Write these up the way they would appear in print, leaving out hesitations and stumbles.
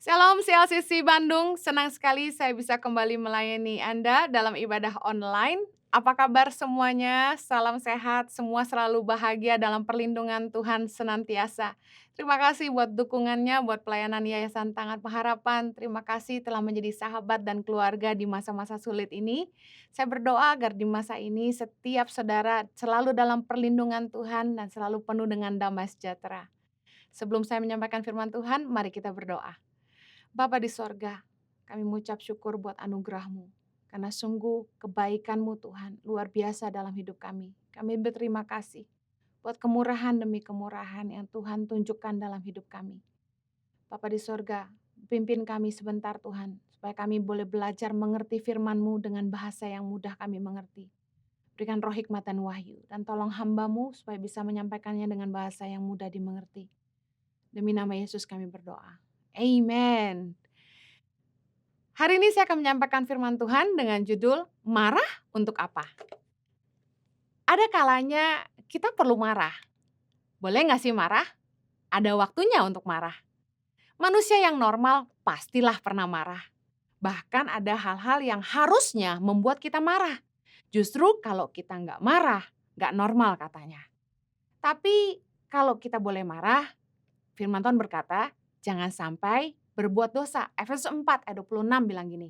Shalom CLCC Bandung, senang sekali saya bisa kembali melayani Anda dalam ibadah online. Apa kabar semuanya? Salam sehat, semua selalu bahagia dalam perlindungan Tuhan senantiasa. Terima kasih buat dukungannya, buat pelayanan Yayasan Tangan Pengharapan. Terima kasih telah menjadi sahabat dan keluarga di masa-masa sulit ini. Saya berdoa agar di masa ini setiap saudara selalu dalam perlindungan Tuhan dan selalu penuh dengan damai sejahtera. Sebelum saya menyampaikan firman Tuhan, mari kita berdoa. Bapa di sorga, kami mengucap syukur buat anugerah-Mu. Karena sungguh kebaikan-Mu Tuhan luar biasa dalam hidup kami. Kami berterima kasih buat kemurahan demi kemurahan yang Tuhan tunjukkan dalam hidup kami. Bapa di sorga, pimpin kami sebentar Tuhan, supaya kami boleh belajar mengerti firman-Mu dengan bahasa yang mudah kami mengerti. Berikan roh hikmat dan wahyu, dan tolong hamba-Mu supaya bisa menyampaikannya dengan bahasa yang mudah dimengerti. Demi nama Yesus kami berdoa. Amen. Hari ini saya akan menyampaikan firman Tuhan dengan judul Marah untuk Apa? Ada kalanya kita perlu marah. Boleh nggak sih marah? Ada waktunya untuk marah. Manusia yang normal pastilah pernah marah. Bahkan ada hal-hal yang harusnya membuat kita marah. Justru kalau kita nggak marah, nggak normal katanya. Tapi kalau kita boleh marah, firman Tuhan berkata, jangan sampai berbuat dosa. Efesus 4 ayat 26 bilang gini,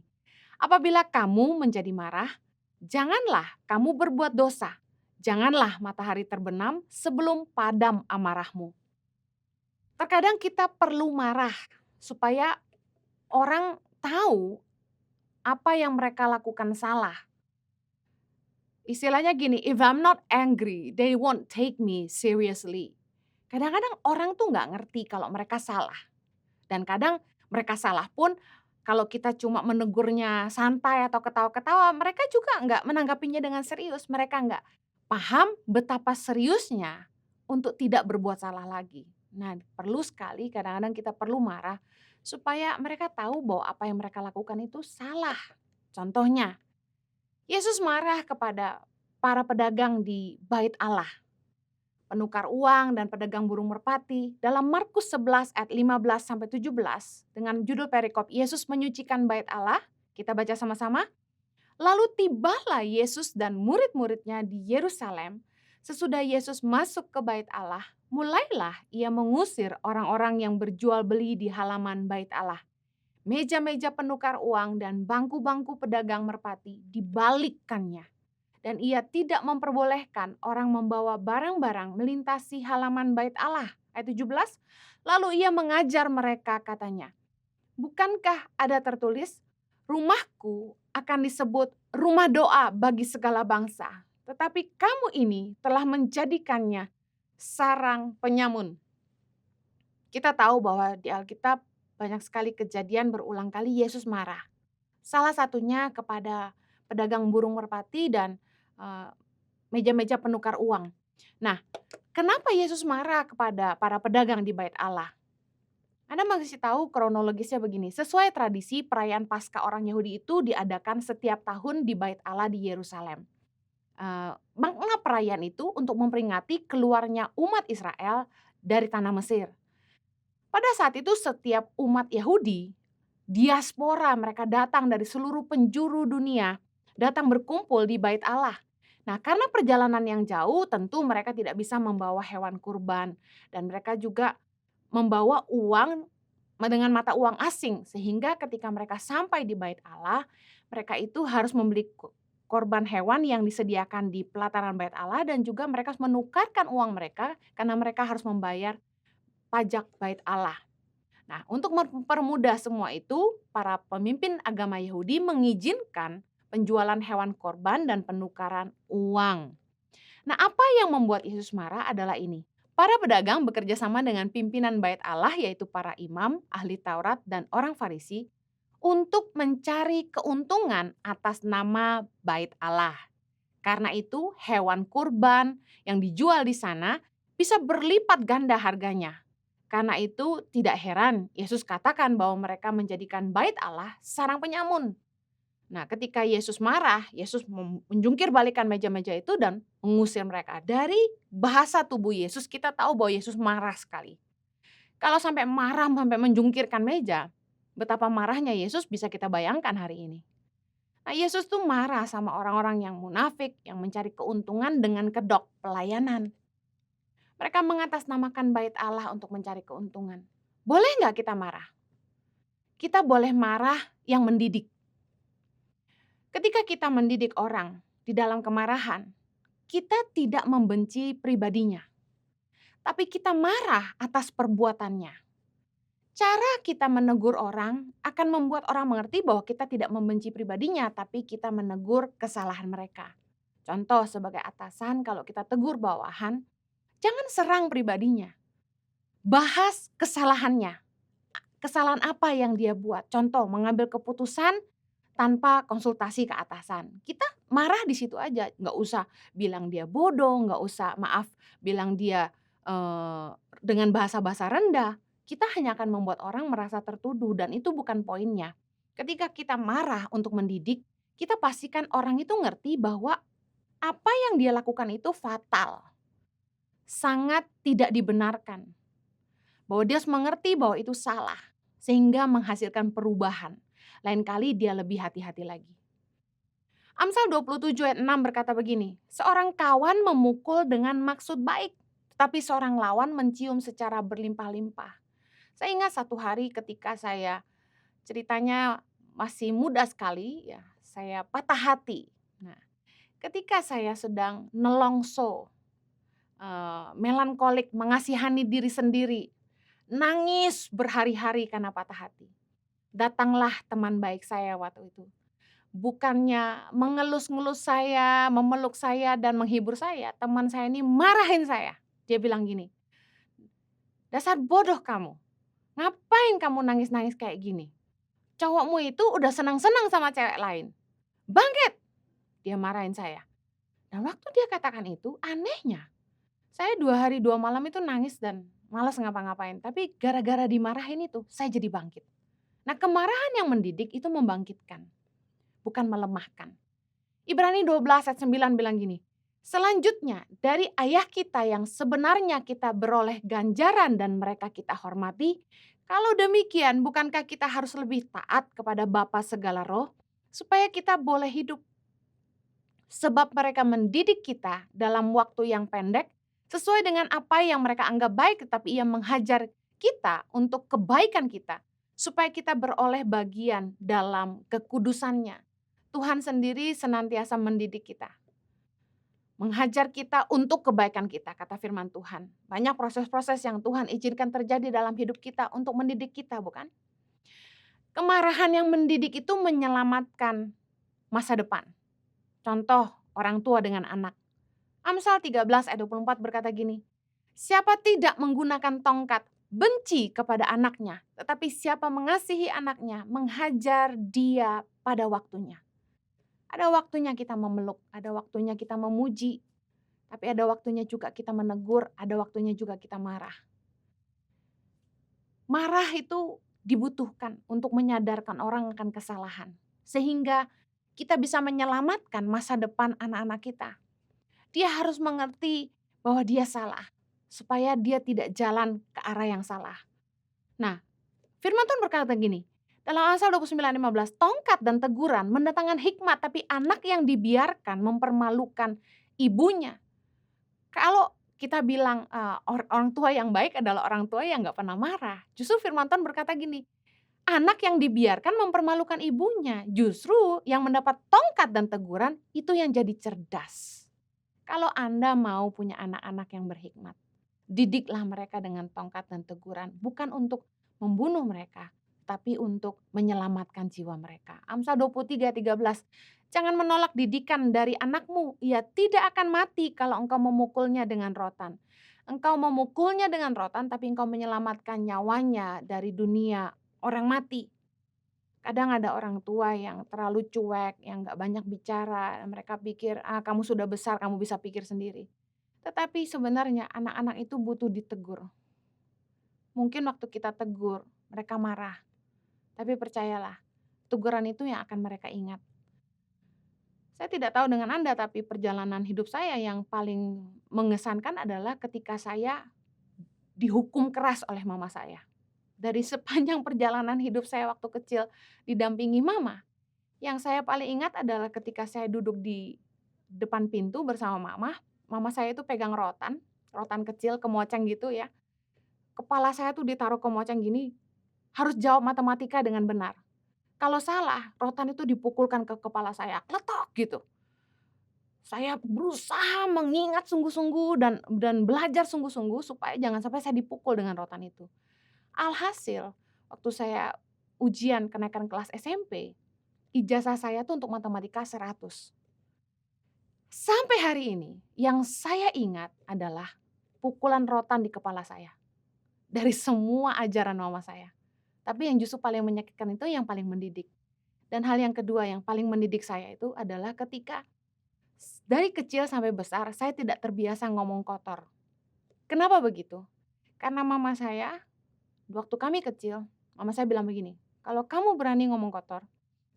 apabila kamu menjadi marah, janganlah kamu berbuat dosa. Janganlah matahari terbenam sebelum padam amarahmu. Terkadang kita perlu marah supaya orang tahu apa yang mereka lakukan salah. Istilahnya gini, if I'm not angry, they won't take me seriously. Kadang-kadang orang tuh nggak ngerti kalau mereka salah. Dan kadang mereka salah pun kalau kita cuma menegurnya santai atau ketawa-ketawa, mereka juga nggak menanggapinya dengan serius. Mereka nggak paham betapa seriusnya untuk tidak berbuat salah lagi. Nah, perlu sekali kadang-kadang kita perlu marah supaya mereka tahu bahwa apa yang mereka lakukan itu salah. Contohnya, Yesus marah kepada para pedagang di Bait Allah, penukar uang dan pedagang burung merpati. Dalam Markus 11 ayat 15 sampai 17 dengan judul perikop Yesus menyucikan bait Allah, kita baca sama-sama. Lalu tibalah Yesus dan murid-muridnya di Yerusalem. Sesudah Yesus masuk ke bait Allah, mulailah ia mengusir orang-orang yang berjual beli di halaman bait Allah. Meja-meja penukar uang dan bangku-bangku pedagang merpati dibalikkannya. Dan ia tidak memperbolehkan orang membawa barang-barang melintasi halaman bait Allah. Ayat 17, lalu ia mengajar mereka katanya, bukankah ada tertulis, rumahku akan disebut rumah doa bagi segala bangsa. Tetapi kamu ini telah menjadikannya sarang penyamun. Kita tahu bahwa di Alkitab banyak sekali kejadian berulang kali Yesus marah. Salah satunya kepada pedagang burung merpati dan meja-meja penukar uang. Nah, kenapa Yesus marah kepada para pedagang di bait Allah? Anda masih tahu kronologisnya begini, sesuai tradisi perayaan Paskah orang Yahudi itu diadakan setiap tahun di bait Allah di Yerusalem. Makna perayaan itu untuk memperingati keluarnya umat Israel dari tanah Mesir. Pada saat itu setiap umat Yahudi, diaspora mereka datang dari seluruh penjuru dunia, datang berkumpul di bait Allah. Nah, karena perjalanan yang jauh tentu mereka tidak bisa membawa hewan kurban dan mereka juga membawa uang dengan mata uang asing sehingga ketika mereka sampai di bait Allah, mereka itu harus membeli korban hewan yang disediakan di pelataran bait Allah dan juga mereka harus menukarkan uang mereka karena mereka harus membayar pajak bait Allah. Nah, untuk mempermudah semua itu, para pemimpin agama Yahudi mengizinkan penjualan hewan korban dan penukaran uang. Nah, apa yang membuat Yesus marah adalah ini. Para pedagang bekerja sama dengan pimpinan bait Allah yaitu para imam, ahli Taurat, dan orang Farisi untuk mencari keuntungan atas nama bait Allah. Karena itu hewan kurban yang dijual di sana bisa berlipat ganda harganya. Karena itu tidak heran Yesus katakan bahwa mereka menjadikan bait Allah sarang penyamun. Nah, ketika Yesus marah, Yesus menjungkir balikan meja-meja itu dan mengusir mereka. Dari bahasa tubuh Yesus kita tahu bahwa Yesus marah sekali. Kalau sampai marah sampai menjungkirkan meja, Betapa marahnya Yesus bisa kita bayangkan hari ini. Nah, Yesus tuh marah sama orang-orang yang munafik, yang mencari keuntungan dengan kedok pelayanan. Mereka mengatasnamakan bait Allah untuk mencari keuntungan. Boleh nggak kita marah? Kita boleh marah yang mendidik. Ketika kita mendidik orang di dalam kemarahan, kita tidak membenci pribadinya, tapi kita marah atas perbuatannya. Cara kita menegur orang akan membuat orang mengerti bahwa kita tidak membenci pribadinya, tapi kita menegur kesalahan mereka. Contoh sebagai atasan, kalau kita tegur bawahan, jangan serang pribadinya. Bahas kesalahannya. Kesalahan apa yang dia buat. Contoh, mengambil keputusan tanpa konsultasi ke atasan. Kita marah di situ aja, nggak usah bilang dia bodoh, nggak usah bilang dia dengan bahasa-bahasa rendah. Kita hanya akan membuat orang merasa tertuduh dan itu bukan poinnya. Ketika kita marah untuk mendidik, kita pastikan orang itu ngerti bahwa apa yang dia lakukan itu fatal, sangat tidak dibenarkan. Bahwa dia harus mengerti bahwa itu salah, sehingga menghasilkan perubahan. Lain kali dia lebih hati-hati lagi. Amsal 27 ayat 6 berkata begini, seorang kawan memukul dengan maksud baik, tetapi seorang lawan mencium secara berlimpah-limpah. Saya ingat satu hari ketika saya ceritanya masih muda sekali, ya, saya patah hati. Nah, ketika saya sedang nelongso, melankolik, mengasihani diri sendiri, nangis berhari-hari karena patah hati. Datanglah teman baik saya waktu itu. Bukannya mengelus-ngelus saya, memeluk saya dan menghibur saya, teman saya ini marahin saya. Dia bilang gini, dasar bodoh kamu, ngapain kamu nangis-nangis kayak gini? Cowokmu itu udah senang-senang sama cewek lain. Bangkit! Dia marahin saya. Dan waktu dia katakan itu, anehnya, saya 2 hari 2 malam itu nangis dan malas ngapa-ngapain. Tapi gara-gara dimarahin itu, saya jadi bangkit. Nah, kemarahan yang mendidik itu membangkitkan, bukan melemahkan. Ibrani 12 ayat 9 bilang gini, selanjutnya dari ayah kita yang sebenarnya kita beroleh ganjaran dan mereka kita hormati, kalau demikian bukankah kita harus lebih taat kepada Bapa segala roh, supaya kita boleh hidup. Sebab mereka mendidik kita dalam waktu yang pendek, sesuai dengan apa yang mereka anggap baik, tetapi ia menghajar kita untuk kebaikan kita, supaya kita beroleh bagian dalam kekudusannya. Tuhan sendiri senantiasa mendidik kita, menghajar kita untuk kebaikan kita, kata firman Tuhan. Banyak proses-proses yang Tuhan izinkan terjadi dalam hidup kita untuk mendidik kita, bukan? Kemarahan yang mendidik itu menyelamatkan masa depan. Contoh, orang tua dengan anak. Amsal 13 ayat 24 berkata gini, siapa tidak menggunakan tongkat benci kepada anaknya, tetapi siapa mengasihi anaknya menghajar dia pada waktunya. Ada waktunya kita memeluk, ada waktunya kita memuji, tapi ada waktunya juga kita menegur, ada waktunya juga kita marah. Marah itu dibutuhkan untuk menyadarkan orang akan kesalahan, sehingga kita bisa menyelamatkan masa depan anak-anak kita. Dia harus mengerti bahwa dia salah, supaya dia tidak jalan ke arah yang salah. Nah, firman Tuhan berkata gini, dalam Amsal 29:15, tongkat dan teguran mendatangkan hikmat, tapi anak yang dibiarkan mempermalukan ibunya. Kalau kita bilang orang tua yang baik adalah orang tua yang gak pernah marah. Justru firman Tuhan berkata gini, anak yang dibiarkan mempermalukan ibunya. Justru yang mendapat tongkat dan teguran itu yang jadi cerdas. Kalau Anda mau punya anak-anak yang berhikmat, didiklah mereka dengan tongkat dan teguran. Bukan untuk membunuh mereka, tapi untuk menyelamatkan jiwa mereka. Amsal 23:13, jangan menolak didikan dari anakmu, ia tidak akan mati kalau engkau memukulnya dengan rotan. Engkau memukulnya dengan rotan, tapi engkau menyelamatkan nyawanya dari dunia orang mati. Kadang ada orang tua yang terlalu cuek, yang gak banyak bicara. Mereka pikir, kamu sudah besar, kamu bisa pikir sendiri. Tetapi sebenarnya anak-anak itu butuh ditegur. Mungkin waktu kita tegur, mereka marah. Tapi percayalah, teguran itu yang akan mereka ingat. Saya tidak tahu dengan Anda, tapi perjalanan hidup saya yang paling mengesankan adalah ketika saya dihukum keras oleh mama saya. dari sepanjang perjalanan hidup saya waktu kecil didampingi mama, yang saya paling ingat adalah ketika saya duduk di depan pintu bersama mama, mama saya itu pegang rotan, rotan kecil kemoceng gitu ya. Kepala saya tuh ditaruh kemoceng gini, harus jawab matematika dengan benar. Kalau salah, rotan itu dipukulkan ke kepala saya, "Kletok!" gitu. Saya berusaha mengingat sungguh-sungguh dan belajar sungguh-sungguh supaya jangan sampai saya dipukul dengan rotan itu. Alhasil, waktu saya ujian kenaikan kelas SMP, ijazah saya tuh untuk matematika 100. Sampai hari ini, yang saya ingat adalah pukulan rotan di kepala saya, dari semua ajaran mama saya. Tapi yang justru paling menyakitkan itu yang paling mendidik. Dan hal yang kedua yang paling mendidik saya itu adalah ketika dari kecil sampai besar saya tidak terbiasa ngomong kotor. Kenapa begitu? Karena mama saya waktu kami kecil, mama saya bilang begini, "Kalau kamu berani ngomong kotor,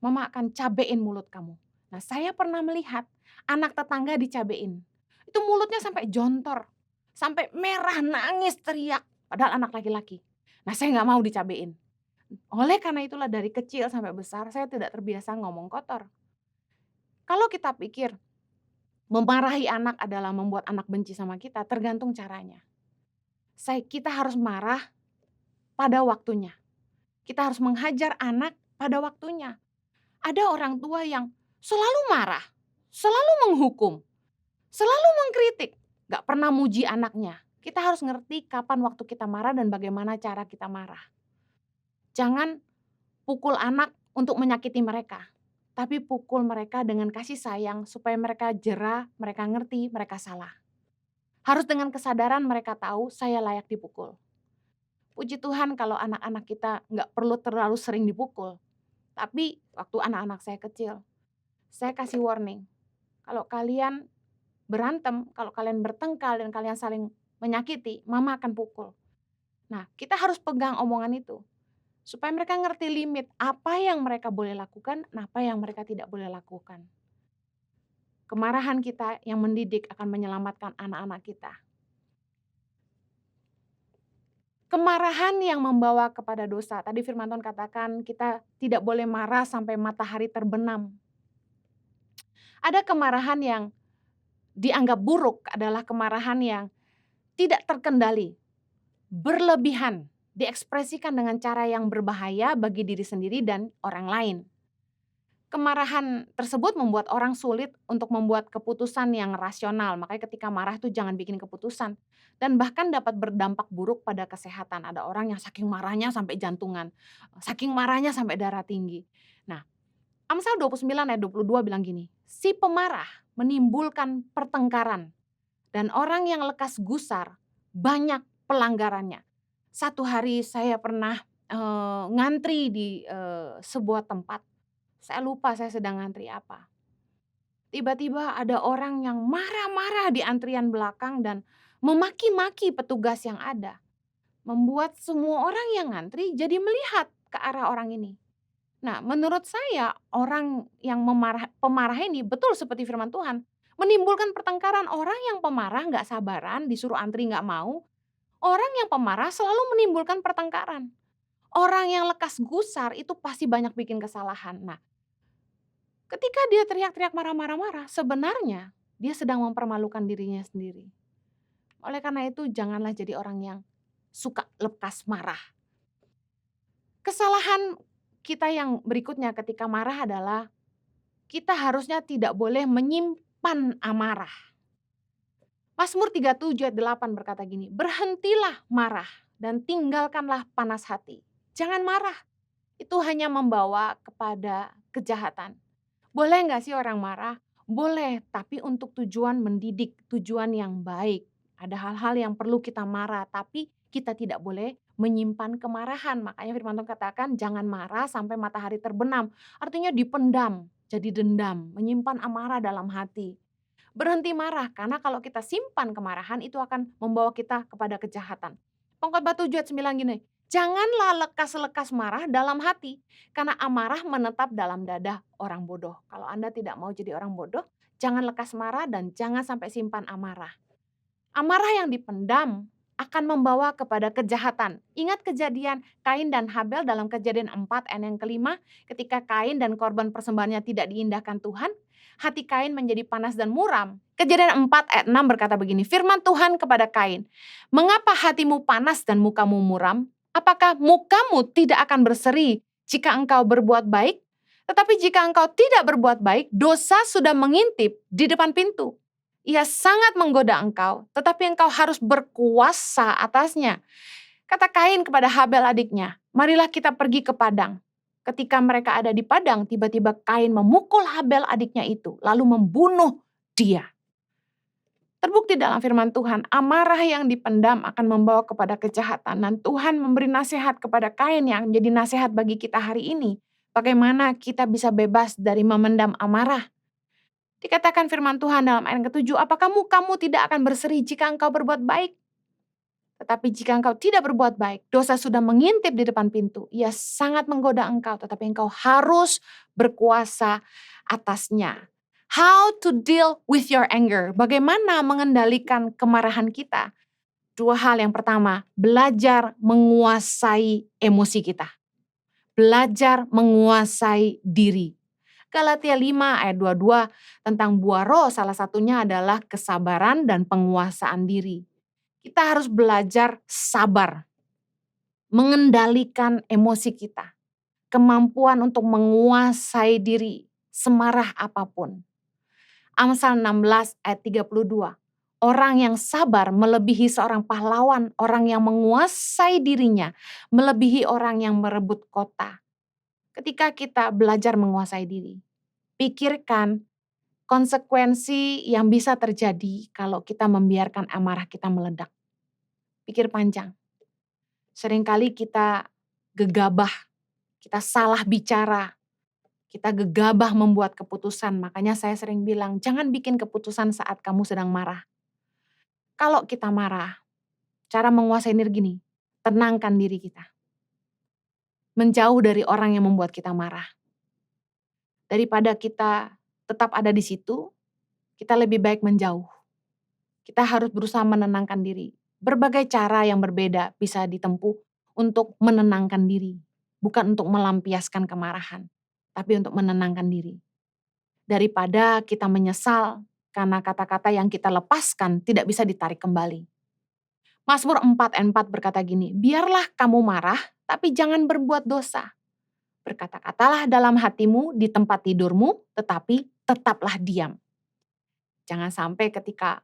mama akan cabein mulut kamu." Nah, saya pernah melihat anak tetangga dicabein. Itu mulutnya sampai jontor, sampai merah, nangis, teriak, padahal anak laki-laki. Nah, saya nggak mau dicabein. Oleh karena itulah dari kecil sampai besar saya tidak terbiasa ngomong kotor. Kalau kita pikir memarahi anak adalah membuat anak benci sama kita, tergantung caranya. Kita harus marah pada waktunya. Kita harus menghajar anak pada waktunya. Ada orang tua yang selalu marah, selalu menghukum, selalu mengkritik, gak pernah muji anaknya. Kita harus ngerti kapan waktu kita marah dan bagaimana cara kita marah. Jangan pukul anak untuk menyakiti mereka, tapi pukul mereka dengan kasih sayang supaya mereka jera, mereka ngerti, mereka salah. Harus dengan kesadaran mereka tahu saya layak dipukul. Puji Tuhan kalau anak-anak kita nggak perlu terlalu sering dipukul. Tapi waktu anak-anak saya kecil, saya kasih warning. Kalau kalian berantem, kalau kalian bertengkar dan kalian saling menyakiti, mama akan pukul. Nah, kita harus pegang omongan itu. Supaya mereka ngerti limit apa yang mereka boleh lakukan dan apa yang mereka tidak boleh lakukan. Kemarahan kita yang mendidik akan menyelamatkan anak-anak kita. Kemarahan yang membawa kepada dosa. Tadi firman Tuhan katakan kita tidak boleh marah sampai matahari terbenam. Ada kemarahan yang dianggap buruk adalah kemarahan yang tidak terkendali, berlebihan, diekspresikan dengan cara yang berbahaya bagi diri sendiri dan orang lain. Kemarahan tersebut membuat orang sulit untuk membuat keputusan yang rasional. Makanya ketika marah itu jangan bikin keputusan. Dan bahkan dapat berdampak buruk pada kesehatan. Ada orang yang saking marahnya sampai jantungan. Saking marahnya sampai darah tinggi. Nah, Amsal 29 ayat 22 bilang gini. Si pemarah menimbulkan pertengkaran. Dan orang yang lekas gusar banyak pelanggarannya. Satu hari saya pernah ngantri di sebuah tempat. Saya lupa saya sedang ngantri apa. Tiba-tiba ada orang yang marah-marah di antrian belakang dan memaki-maki petugas yang ada. Membuat semua orang yang ngantri jadi melihat ke arah orang ini. Nah, menurut saya orang yang pemarah ini betul seperti firman Tuhan. Menimbulkan pertengkaran. Orang yang pemarah gak sabaran, disuruh antri gak mau. Orang yang pemarah selalu menimbulkan pertengkaran. Orang yang lekas gusar itu pasti banyak bikin kesalahan. Nah, ketika dia teriak-teriak marah-marah, sebenarnya dia sedang mempermalukan dirinya sendiri. Oleh karena itu janganlah jadi orang yang suka lekas marah. Kesalahan kita yang berikutnya ketika marah adalah kita harusnya tidak boleh menyimpan amarah. Mazmur 37 ayat 8 berkata gini, berhentilah marah dan tinggalkanlah panas hati. Jangan marah, itu hanya membawa kepada kejahatan. Boleh nggak sih orang marah? Boleh, tapi untuk tujuan mendidik, tujuan yang baik. Ada hal-hal yang perlu kita marah, tapi kita tidak boleh menyimpan kemarahan. Makanya firman Tuhan katakan jangan marah sampai matahari terbenam. Artinya dipendam, jadi dendam, menyimpan amarah dalam hati. Berhenti marah, karena kalau kita simpan kemarahan itu akan membawa kita kepada kejahatan. Pengkhotbah 7 ayat 9 gini, janganlah lekas-lekas marah dalam hati, karena amarah menetap dalam dada orang bodoh. Kalau Anda tidak mau jadi orang bodoh, jangan lekas marah dan jangan sampai simpan amarah. Amarah yang dipendam akan membawa kepada kejahatan. Ingat kejadian Kain dan Habel dalam Kejadian 4 ayat yang kelima, ketika Kain dan korban persembahannya tidak diindahkan Tuhan, hati Kain menjadi panas dan muram. Kejadian 4 ayat 6 berkata begini, firman Tuhan kepada Kain, mengapa hatimu panas dan mukamu muram? Apakah mukamu tidak akan berseri jika engkau berbuat baik? Tetapi jika engkau tidak berbuat baik, dosa sudah mengintip di depan pintu. Ia sangat menggoda engkau, tetapi engkau harus berkuasa atasnya. Kata Kain kepada Habel adiknya, marilah kita pergi ke padang. Ketika mereka ada di padang, tiba-tiba Kain memukul Habel adiknya itu, lalu membunuh dia. Terbukti dalam firman Tuhan, amarah yang dipendam akan membawa kepada kejahatan. Dan Tuhan memberi nasihat kepada Kain yang menjadi nasihat bagi kita hari ini. Bagaimana kita bisa bebas dari memendam amarah. Dikatakan firman Tuhan dalam ayat ke-7, apakah mukamu tidak akan berseri jika engkau berbuat baik? Tetapi jika engkau tidak berbuat baik, dosa sudah mengintip di depan pintu. Ia sangat menggoda engkau, tetapi engkau harus berkuasa atasnya. How to deal with your anger? Bagaimana mengendalikan kemarahan kita? Dua hal, yang pertama, belajar menguasai emosi kita. Belajar menguasai diri. Galatia 5 ayat 22 tentang buah roh, salah satunya adalah kesabaran dan penguasaan diri. Kita harus belajar sabar, mengendalikan emosi kita, kemampuan untuk menguasai diri semarah apapun. Amsal 16 ayat 32. Orang yang sabar melebihi seorang pahlawan, orang yang menguasai dirinya melebihi orang yang merebut kota. Ketika kita belajar menguasai diri, pikirkan konsekuensi yang bisa terjadi kalau kita membiarkan amarah kita meledak. Pikir panjang. Seringkali kita gegabah, kita salah bicara, kita gegabah membuat keputusan. Makanya saya sering bilang, jangan bikin keputusan saat kamu sedang marah. Kalau kita marah, cara menguasai diri gini, tenangkan diri kita. Menjauh dari orang yang membuat kita marah. Daripada kita tetap ada di situ, kita lebih baik menjauh. Kita harus berusaha menenangkan diri. Berbagai cara yang berbeda bisa ditempuh untuk menenangkan diri. Bukan untuk melampiaskan kemarahan, tapi untuk menenangkan diri. Daripada kita menyesal karena kata-kata yang kita lepaskan tidak bisa ditarik kembali. Mazmur 4 ayat 4 berkata gini, biarlah kamu marah, tapi jangan berbuat dosa. Berkata-katalah dalam hatimu di tempat tidurmu, tetapi tetaplah diam. Jangan sampai ketika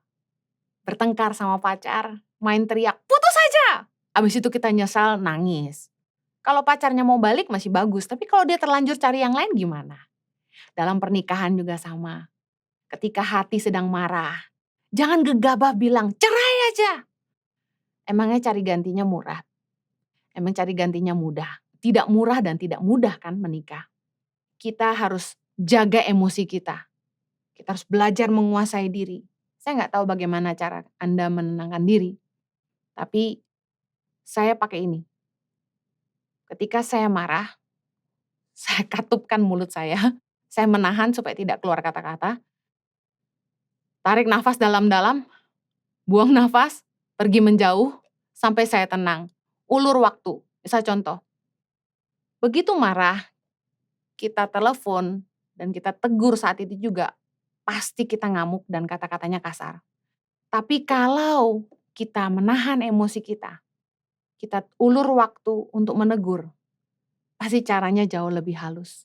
bertengkar sama pacar, main teriak, putus saja. Habis itu kita nyesal, nangis. Kalau pacarnya mau balik masih bagus, tapi kalau dia terlanjur cari yang lain gimana? Dalam pernikahan juga sama. Ketika hati sedang marah, jangan gegabah bilang, cerai aja. Emangnya cari gantinya murah? Emang cari gantinya mudah? Tidak murah dan tidak mudah kan menikah. Kita harus jaga emosi kita. Kita harus belajar menguasai diri. Saya nggak tahu bagaimana cara Anda menenangkan diri. Tapi saya pakai ini. Ketika saya marah, saya katupkan mulut saya menahan supaya tidak keluar kata-kata. Tarik nafas dalam-dalam, buang nafas, pergi menjauh, sampai saya tenang. Ulur waktu, bisa contoh. Begitu marah, kita telepon dan kita tegur saat itu juga, pasti kita ngamuk dan kata-katanya kasar. Tapi kalau kita menahan emosi kita ulur waktu untuk menegur, pasti caranya jauh lebih halus.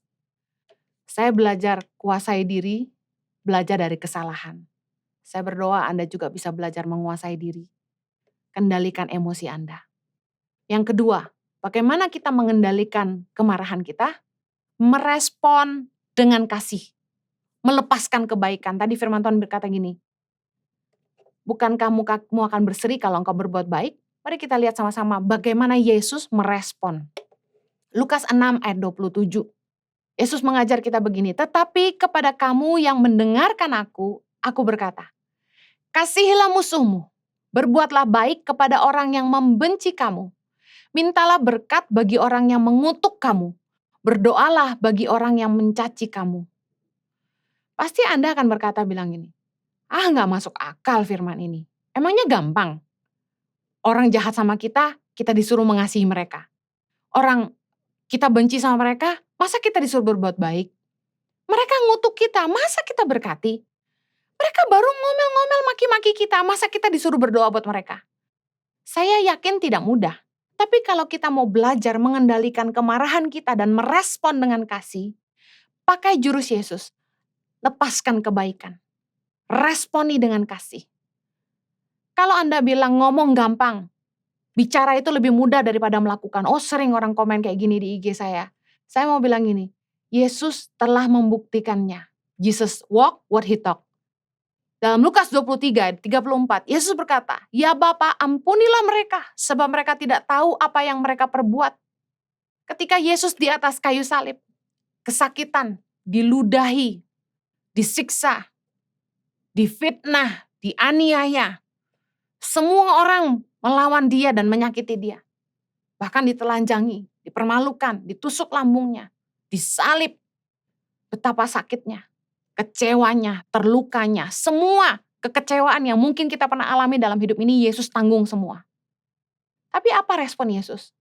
Saya belajar kuasai diri, belajar dari kesalahan. Saya berdoa Anda juga bisa belajar menguasai diri. Kendalikan emosi Anda. Yang kedua, bagaimana kita mengendalikan kemarahan kita? Merespon dengan kasih. Melepaskan kebaikan. Tadi firman Tuhan berkata gini, bukankah mukamu akan berseri kalau engkau berbuat baik? Mari kita lihat sama-sama bagaimana Yesus merespon. Lukas 6 ayat 27. Yesus mengajar kita begini, tetapi kepada kamu yang mendengarkan aku berkata, kasihilah musuhmu, berbuatlah baik kepada orang yang membenci kamu, mintalah berkat bagi orang yang mengutuk kamu, berdoalah bagi orang yang mencaci kamu. Pasti Anda akan berkata bilang gini, nggak masuk akal firman ini, emangnya gampang? Orang jahat sama kita disuruh mengasihi mereka. Orang kita benci sama mereka, masa kita disuruh berbuat baik? Mereka ngutuk kita, masa kita berkati? Mereka baru ngomel-ngomel maki-maki kita, masa kita disuruh berdoa buat mereka? Saya yakin tidak mudah. Tapi kalau kita mau belajar mengendalikan kemarahan kita dan merespon dengan kasih, pakai jurus Yesus. Lepaskan kebaikan. Responi dengan kasih. Kalau Anda bilang ngomong gampang, bicara itu lebih mudah daripada melakukan. Oh, sering orang komen kayak gini di IG saya. Saya mau bilang gini, Yesus telah membuktikannya. Jesus walk what he talk. Dalam Lukas 23:34, Yesus berkata, "Ya Bapa, ampunilah mereka, sebab mereka tidak tahu apa yang mereka perbuat." Ketika Yesus di atas kayu salib, kesakitan, diludahi, disiksa, difitnah, dianiaya. Semua orang melawan dia dan menyakiti dia. Bahkan ditelanjangi, dipermalukan, ditusuk lambungnya, disalib. Betapa sakitnya, kecewanya, terlukanya, semua kekecewaan yang mungkin kita pernah alami dalam hidup ini, Yesus tanggung semua. Tapi apa respon Yesus?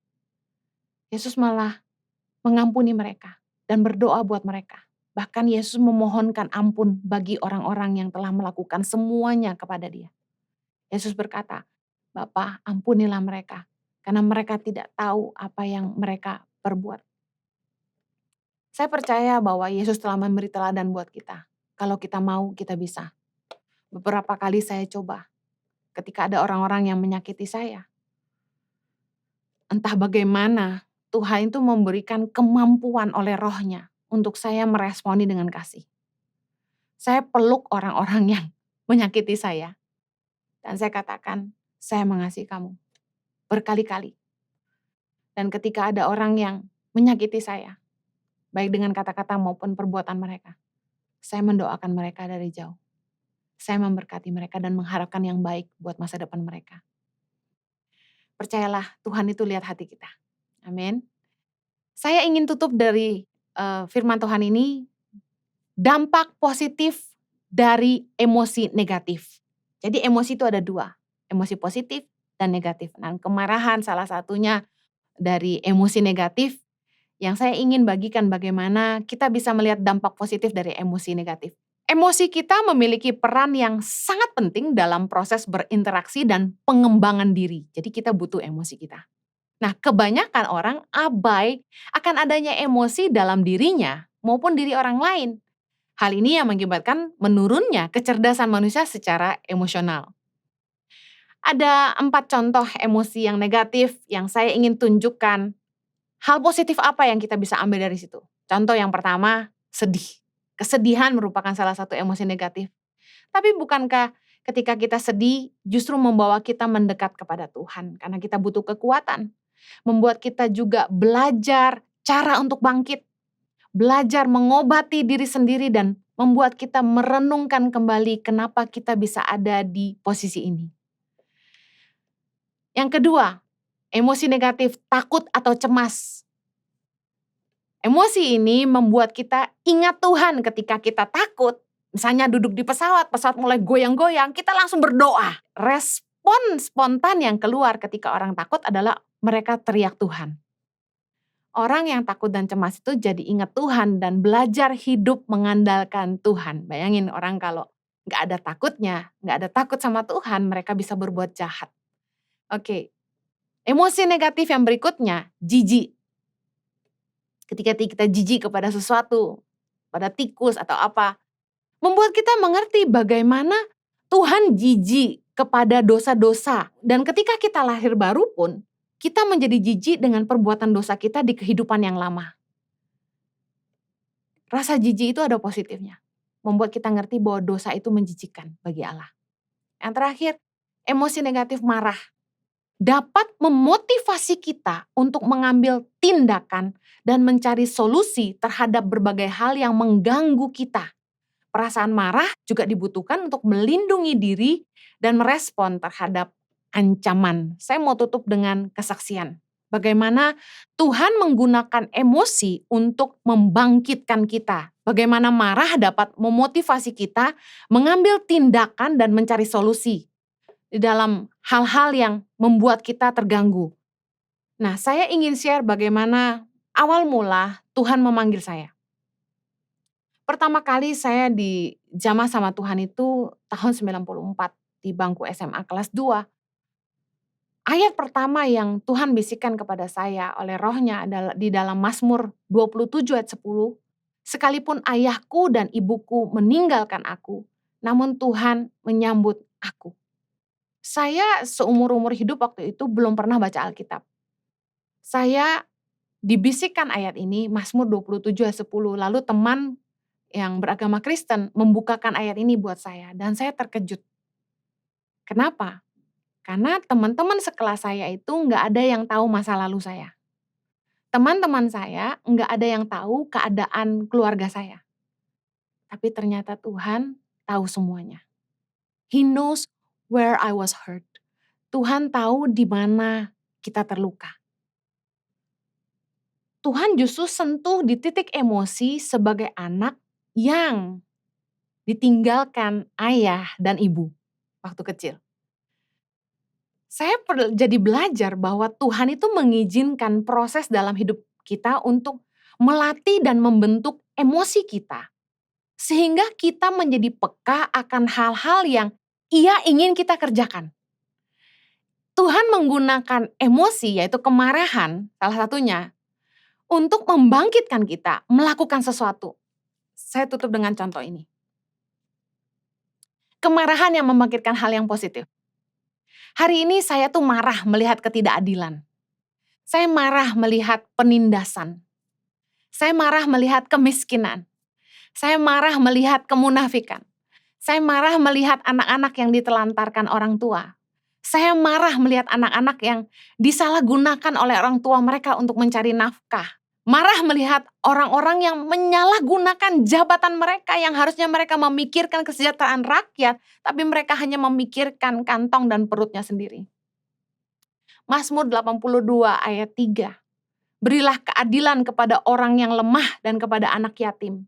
Yesus malah mengampuni mereka dan berdoa buat mereka. Bahkan Yesus memohonkan ampun bagi orang-orang yang telah melakukan semuanya kepada dia. Yesus berkata, "Bapa, ampunilah mereka, karena mereka tidak tahu apa yang mereka perbuat." Saya percaya bahwa Yesus telah memberi teladan buat kita. Kalau kita mau, kita bisa. Beberapa kali saya coba, ketika ada orang-orang yang menyakiti saya. Entah bagaimana, Tuhan itu memberikan kemampuan oleh rohnya untuk saya meresponi dengan kasih. Saya peluk orang-orang yang menyakiti saya. Dan saya katakan, saya mengasihi kamu. Berkali-kali. Dan ketika ada orang yang menyakiti saya, baik dengan kata-kata maupun perbuatan mereka, saya mendoakan mereka dari jauh. Saya memberkati mereka dan mengharapkan yang baik buat masa depan mereka. Percayalah, Tuhan itu lihat hati kita. Amin. Saya ingin tutup dari firman Tuhan ini, dampak positif dari emosi negatif. Jadi emosi itu ada dua, emosi positif dan negatif. Nah, kemarahan salah satunya dari emosi negatif. Yang saya ingin bagikan bagaimana kita bisa melihat dampak positif dari emosi negatif. Emosi kita memiliki peran yang sangat penting dalam proses berinteraksi dan pengembangan diri. Jadi kita butuh emosi kita. Nah, kebanyakan orang abai akan adanya emosi dalam dirinya maupun diri orang lain. Hal ini yang mengakibatkan menurunnya kecerdasan manusia secara emosional. Ada 4 contoh emosi yang negatif yang saya ingin tunjukkan. Hal positif apa yang kita bisa ambil dari situ? Contoh yang pertama, sedih. Kesedihan merupakan salah satu emosi negatif. Tapi bukankah ketika kita sedih justru membawa kita mendekat kepada Tuhan? Karena kita butuh kekuatan. Membuat kita juga belajar cara untuk bangkit. Belajar mengobati diri sendiri dan membuat kita merenungkan kembali kenapa kita bisa ada di posisi ini. Yang kedua, emosi negatif, takut atau cemas. Emosi ini membuat kita ingat Tuhan ketika kita takut. Misalnya duduk di pesawat mulai goyang-goyang, kita langsung berdoa. Respon spontan yang keluar ketika orang takut adalah mereka teriak Tuhan. Orang yang takut dan cemas itu jadi ingat Tuhan dan belajar hidup mengandalkan Tuhan. Bayangin orang kalau nggak ada takutnya, nggak ada takut sama Tuhan, mereka bisa berbuat jahat. Oke, emosi negatif yang berikutnya, jijik. Ketika kita jijik kepada sesuatu, pada tikus atau apa, membuat kita mengerti bagaimana Tuhan jijik kepada dosa-dosa. Dan ketika kita lahir baru pun, kita menjadi jijik dengan perbuatan dosa kita di kehidupan yang lama. Rasa jijik itu ada positifnya. Membuat kita ngerti bahwa dosa itu menjijikkan bagi Allah. Yang terakhir, emosi negatif marah. Dapat memotivasi kita untuk mengambil tindakan dan mencari solusi terhadap berbagai hal yang mengganggu kita. Perasaan marah juga dibutuhkan untuk melindungi diri dan merespon terhadap ancaman. Saya mau tutup dengan kesaksian. Bagaimana Tuhan menggunakan emosi untuk membangkitkan kita. Bagaimana marah dapat memotivasi kita mengambil tindakan dan mencari solusi. di dalam hal-hal yang membuat kita terganggu. Nah, saya ingin share bagaimana awal mula Tuhan memanggil saya. Pertama kali saya dijamah sama Tuhan itu tahun 94 di bangku SMA kelas 2. Ayat pertama yang Tuhan bisikan kepada saya oleh Roh-Nya adalah di dalam Mazmur 27 ayat 10, "Sekalipun ayahku dan ibuku meninggalkan aku, namun Tuhan menyambut aku." Saya seumur-umur hidup waktu itu belum pernah baca Alkitab. Saya dibisikkan ayat ini, Mazmur 27 ayat 10, lalu teman yang beragama Kristen membukakan ayat ini buat saya dan saya terkejut. Kenapa? Karena teman-teman sekelas saya itu nggak ada yang tahu masa lalu saya. Teman-teman saya nggak ada yang tahu keadaan keluarga saya. Tapi ternyata Tuhan tahu semuanya. He knows where I was hurt. Tuhan tahu di mana kita terluka. Tuhan justru sentuh di titik emosi sebagai anak yang ditinggalkan ayah dan ibu waktu kecil. Saya jadi belajar bahwa Tuhan itu mengizinkan proses dalam hidup kita untuk melatih dan membentuk emosi kita. Sehingga kita menjadi peka akan hal-hal yang Ia ingin kita kerjakan. Tuhan menggunakan emosi yaitu kemarahan salah satunya untuk membangkitkan kita melakukan sesuatu. Saya tutup dengan contoh ini. Kemarahan yang membangkitkan hal yang positif. Hari ini saya tuh marah melihat ketidakadilan. Saya marah melihat penindasan. Saya marah melihat kemiskinan. Saya marah melihat kemunafikan. Saya marah melihat anak-anak yang ditelantarkan orang tua. Saya marah melihat anak-anak yang disalahgunakan oleh orang tua mereka untuk mencari nafkah. Marah melihat orang-orang yang menyalahgunakan jabatan mereka yang harusnya mereka memikirkan kesejahteraan rakyat, tapi mereka hanya memikirkan kantong dan perutnya sendiri. Mazmur 82 ayat 3. Berilah keadilan kepada orang yang lemah dan kepada anak yatim.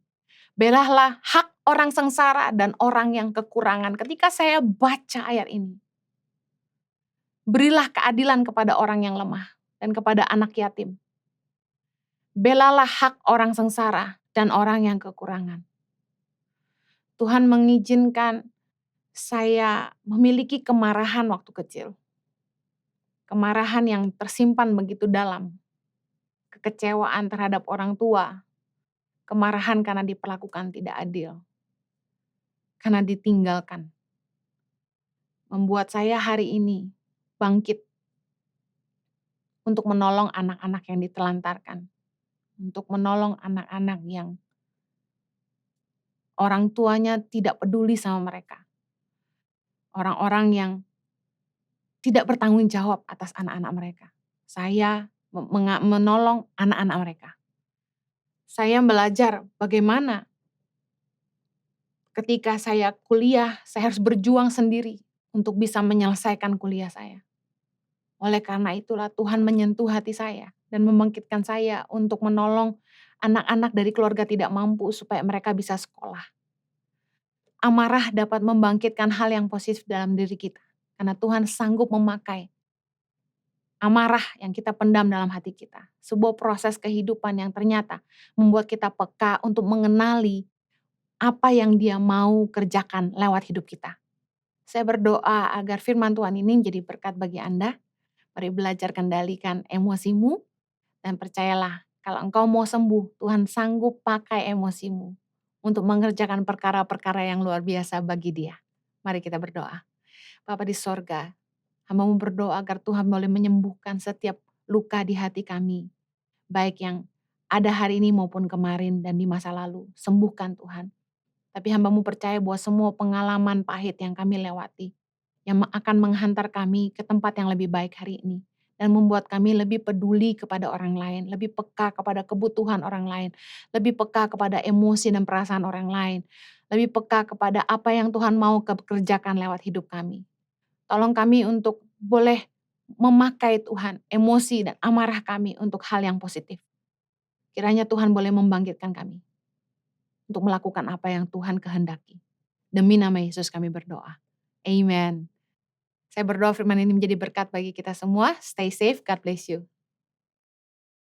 Belalah hak orang sengsara dan orang yang kekurangan. Ketika saya baca ayat ini, berilah keadilan kepada orang yang lemah dan kepada anak yatim. Belalah hak orang sengsara dan orang yang kekurangan. Tuhan mengizinkan saya memiliki kemarahan waktu kecil. Kemarahan yang tersimpan begitu dalam. Kekecewaan terhadap orang tua. Kemarahan karena diperlakukan tidak adil. Karena ditinggalkan. Membuat saya hari ini bangkit untuk menolong anak-anak yang ditelantarkan. Untuk menolong anak-anak yang orang tuanya tidak peduli sama mereka. Orang-orang yang tidak bertanggung jawab atas anak-anak mereka. Saya menolong anak-anak mereka. Saya belajar bagaimana ketika saya kuliah, saya harus berjuang sendiri untuk bisa menyelesaikan kuliah saya. Oleh karena itulah Tuhan menyentuh hati saya dan membangkitkan saya untuk menolong anak-anak dari keluarga tidak mampu supaya mereka bisa sekolah. Amarah dapat membangkitkan hal yang positif dalam diri kita. Karena Tuhan sanggup memakai amarah yang kita pendam dalam hati kita. Sebuah proses kehidupan yang ternyata membuat kita peka untuk mengenali apa yang Dia mau kerjakan lewat hidup kita. Saya berdoa agar firman Tuhan ini menjadi berkat bagi Anda. Mari belajar kendalikan emosimu dan percayalah kalau engkau mau sembuh, Tuhan sanggup pakai emosimu untuk mengerjakan perkara-perkara yang luar biasa bagi Dia. Mari kita berdoa. Bapa di sorga, hamba-Mu berdoa agar Tuhan boleh menyembuhkan setiap luka di hati kami, baik yang ada hari ini maupun kemarin dan di masa lalu. Sembuhkan Tuhan. Tapi hamba-Mu percaya bahwa semua pengalaman pahit yang kami lewati, yang akan menghantar kami ke tempat yang lebih baik hari ini. Dan membuat kami lebih peduli kepada orang lain, lebih peka kepada kebutuhan orang lain, lebih peka kepada emosi dan perasaan orang lain, lebih peka kepada apa yang Tuhan mau kerjakan lewat hidup kami. Tolong kami untuk boleh memakai Tuhan emosi dan amarah kami untuk hal yang positif. Kiranya Tuhan boleh membangkitkan kami untuk melakukan apa yang Tuhan kehendaki. Demi nama Yesus kami berdoa. Amen. Saya berdoa firman ini menjadi berkat bagi kita semua. Stay safe, God bless you.